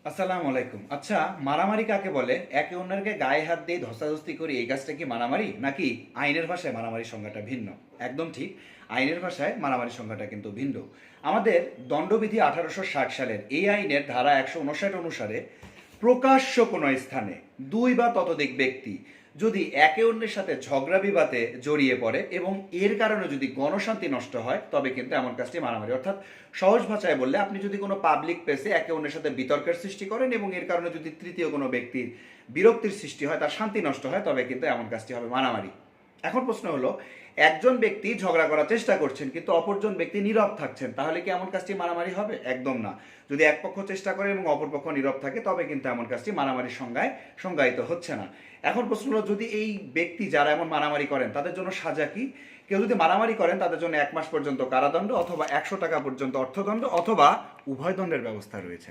আসসালামু আলাইকুম। আচ্ছা, মারামারি কাকে বলে? একে অন্যকে গায়ে হাত দিয়ে ধস্তাধস্তি করি, এই কাজটা কি মারামারি, নাকি আইনের ভাষায় মারামারির সংজ্ঞাটা ভিন্ন? একদম ঠিক। আইনের ভাষায় মারামারির সংজ্ঞাটা কিন্তু ভিন্ন। আমাদের দণ্ডবিধি 1860 সালের এই আইনের ধারা 159 অনুসারে প্রকাশ্য কোনো স্থানে দুই বা ততোধিক ব্যক্তি যদি একে অন্যের সাথে ঝগড়া বিবাদে জড়িয়ে পড়ে এবং এর কারণে যদি গণশান্তি নষ্ট হয়, তবে কিন্তু এমন কাজটি মারামারি। অর্থাৎ সহজ ভাষায় বললে, আপনি যদি কোনো পাবলিক প্লেসে একে অন্যের সাথে বিতর্কের সৃষ্টি করেন এবং এর কারণে যদি তৃতীয় কোনো ব্যক্তির বিরক্তির সৃষ্টি হয়, তার শান্তি নষ্ট হয়, তবে কিন্তু এমন কাজটি হবে মারামারি। এখন প্রশ্ন হলো, একজন ব্যক্তি ঝগড়া করার চেষ্টা করছেন কিন্তু অপরজন ব্যক্তি নীরব থাকছেন, তাহলে কি এমন কাজটি মারামারি হবে? একদম না। যদি এক পক্ষ চেষ্টা করে এবং অপর পক্ষ নীরব থাকে, তবে কিন্তু এমন কাজটি মারামারির সংজ্ঞায় সংজ্ঞায়িত হচ্ছে না। এখন প্রশ্ন হলো, যদি এই ব্যক্তি যারা এমন মারামারি করেন তাদের জন্য সাজা কি? কেউ যদি মারামারি করেন তাদের জন্য 1 মাস পর্যন্ত কারাদণ্ড, অথবা 100 টাকা পর্যন্ত অর্থদণ্ড, অথবা উভয় দণ্ডের ব্যবস্থা রয়েছে।